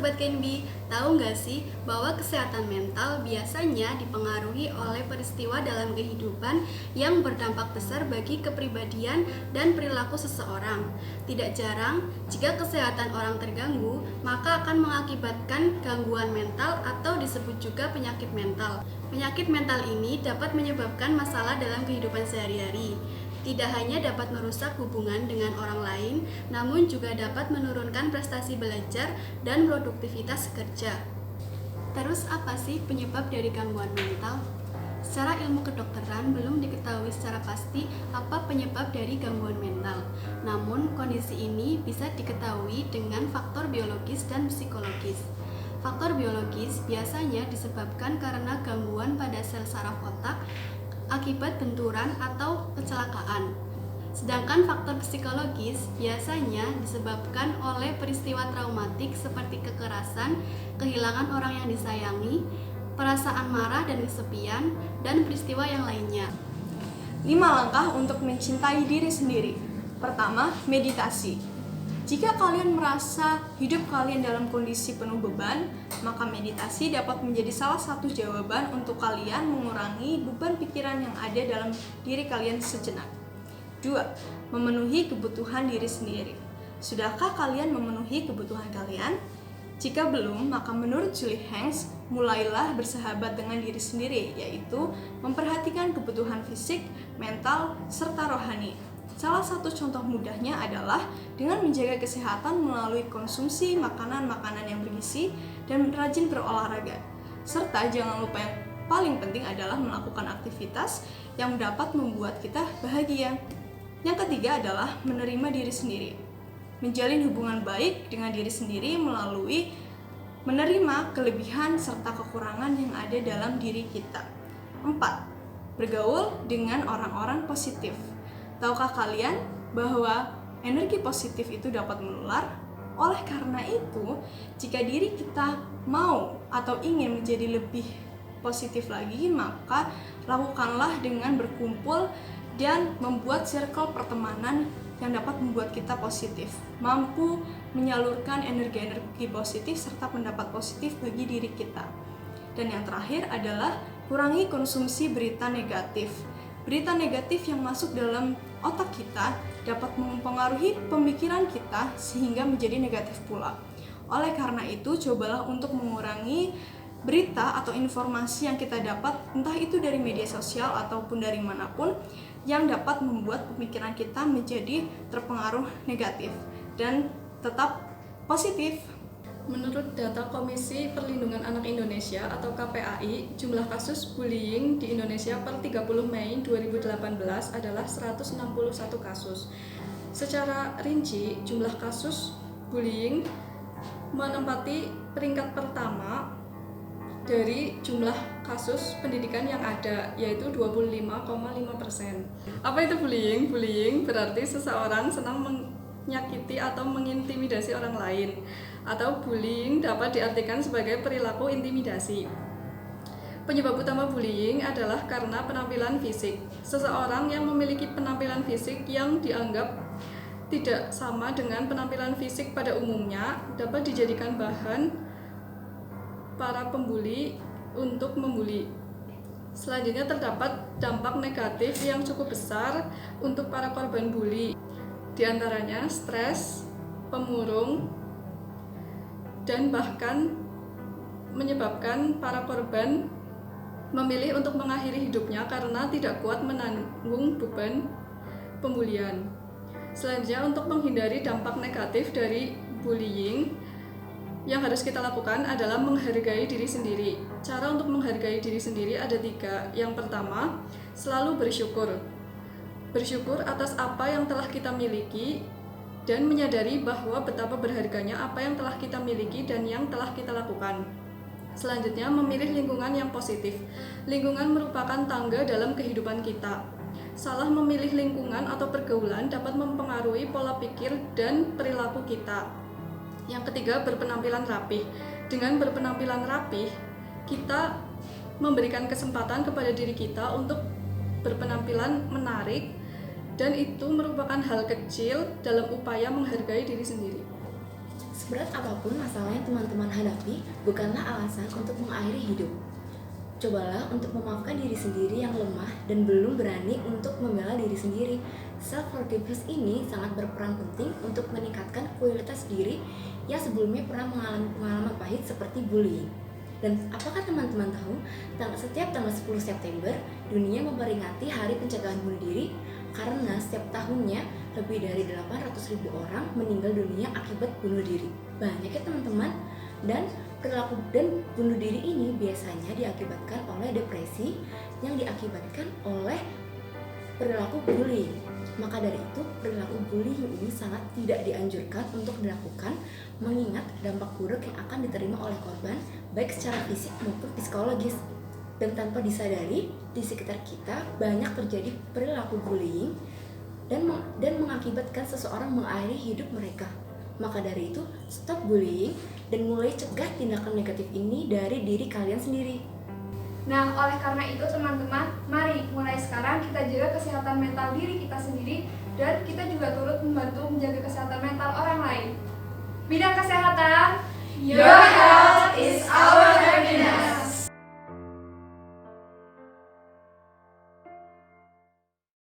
Sobat Kenbi, tahu nggak sih bahwa kesehatan mental biasanya dipengaruhi oleh peristiwa dalam kehidupan yang berdampak besar bagi kepribadian dan perilaku seseorang. Tidak jarang, jika kesehatan orang terganggu, maka akan mengakibatkan gangguan mental atau disebut juga penyakit mental. Penyakit mental ini dapat menyebabkan masalah dalam kehidupan sehari-hari. Tidak hanya dapat merusak hubungan dengan orang lain, namun juga dapat menurunkan prestasi belajar dan produktivitas kerja. Terus apa sih penyebab dari gangguan mental? Secara ilmu kedokteran belum diketahui secara pasti apa penyebab dari gangguan mental. Namun kondisi ini bisa diketahui dengan faktor biologis dan psikologis. Faktor biologis biasanya disebabkan karena gangguan pada sel saraf otak akibat benturan atau kecelakaan. Sedangkan faktor psikologis biasanya disebabkan oleh peristiwa traumatik seperti kekerasan, kehilangan orang yang disayangi, perasaan marah dan kesepian, dan peristiwa yang lainnya. 5 langkah untuk mencintai diri sendiri. Pertama, meditasi. Jika kalian merasa hidup kalian dalam kondisi penuh beban, maka meditasi dapat menjadi salah satu jawaban untuk kalian mengurangi beban pikiran yang ada dalam diri kalian sejenak. 2. Memenuhi kebutuhan diri sendiri. Sudahkah kalian memenuhi kebutuhan kalian? Jika belum, maka menurut Julie Hanks, mulailah bersahabat dengan diri sendiri, yaitu memperhatikan kebutuhan fisik, mental, serta rohani. Salah satu contoh mudahnya adalah dengan menjaga kesehatan melalui konsumsi makanan-makanan yang bergizi dan rajin berolahraga. Serta jangan lupa yang paling penting adalah melakukan aktivitas yang dapat membuat kita bahagia. Yang ketiga adalah menerima diri sendiri. Menjalin hubungan baik dengan diri sendiri melalui menerima kelebihan serta kekurangan yang ada dalam diri kita. 4. Bergaul dengan orang-orang positif. Tahukah kalian bahwa energi positif itu dapat menular? Oleh karena itu, jika diri kita mau atau ingin menjadi lebih positif lagi, maka lakukanlah dengan berkumpul dan membuat circle pertemanan yang dapat membuat kita positif, mampu menyalurkan energi-energi positif serta pendapat positif bagi diri kita. Dan yang terakhir adalah kurangi konsumsi berita negatif. Berita negatif yang masuk dalam otak kita dapat mempengaruhi pemikiran kita sehingga menjadi negatif pula. Oleh karena itu, cobalah untuk mengurangi berita atau informasi yang kita dapat, entah itu dari media sosial ataupun dari manapun, yang dapat membuat pemikiran kita menjadi terpengaruh negatif dan tetap positif. Menurut data Komisi Perlindungan Anak Indonesia atau KPAI, jumlah kasus bullying di Indonesia per 30 Mei 2018 adalah 161 kasus. Secara rinci, jumlah kasus bullying menempati peringkat pertama dari jumlah kasus pendidikan yang ada, yaitu 25,5%. Apa itu bullying? Bullying berarti seseorang senang menyakiti atau mengintimidasi orang lain, atau bullying dapat diartikan sebagai perilaku intimidasi. Penyebab utama bullying adalah karena penampilan fisik. Seseorang yang memiliki penampilan fisik yang dianggap tidak sama dengan penampilan fisik pada umumnya dapat dijadikan bahan para pembuli untuk membuli. Selanjutnya terdapat dampak negatif yang cukup besar untuk para korban bully. Di antaranya stres, pemurung, dan bahkan menyebabkan para korban memilih untuk mengakhiri hidupnya karena tidak kuat menanggung beban pembulian. Selanjutnya, untuk menghindari dampak negatif dari bullying, yang harus kita lakukan adalah menghargai diri sendiri. Cara untuk menghargai diri sendiri ada 3. Yang pertama, selalu bersyukur. Bersyukur atas apa yang telah kita miliki dan menyadari bahwa betapa berharganya apa yang telah kita miliki dan yang telah kita lakukan. Selanjutnya, memilih lingkungan yang positif. Lingkungan merupakan tangga dalam kehidupan kita. Salah memilih lingkungan atau pergaulan dapat mempengaruhi pola pikir dan perilaku kita. Yang ketiga, berpenampilan rapih. Dengan berpenampilan rapih, kita memberikan kesempatan kepada diri kita untuk berpenampilan menarik, dan itu merupakan hal kecil dalam upaya menghargai diri sendiri. Seberat apapun masalah yang teman-teman hadapi, bukanlah alasan untuk mengakhiri hidup. Cobalah untuk memaafkan diri sendiri yang lemah dan belum berani untuk membela diri sendiri. Self-forgiveness ini sangat berperan penting untuk meningkatkan kualitas diri yang sebelumnya pernah mengalami pengalaman pahit seperti bullying. Dan apakah teman-teman tahu, setiap tanggal 10 September, dunia memperingati Hari Pencegahan Bunuh Diri karena setiap tahunnya lebih dari 800.000 orang meninggal dunia akibat bunuh diri. Banyak ya teman-teman. Dan perilaku dan bunuh diri ini biasanya diakibatkan oleh depresi yang diakibatkan oleh perilaku bullying. Maka dari itu, perilaku bullying ini sangat tidak dianjurkan untuk dilakukan mengingat dampak buruk yang akan diterima oleh korban baik secara fisik maupun psikologis. Dan tanpa disadari, di sekitar kita banyak terjadi perilaku bullying dan mengakibatkan seseorang mengakhiri hidup mereka. Maka dari itu, stop bullying dan mulai cegah tindakan negatif ini dari diri kalian sendiri. Nah, oleh karena itu teman-teman, mari mulai sekarang kita jaga kesehatan mental diri kita sendiri dan kita juga turut membantu menjaga kesehatan mental orang lain. Bidang kesehatan, yuk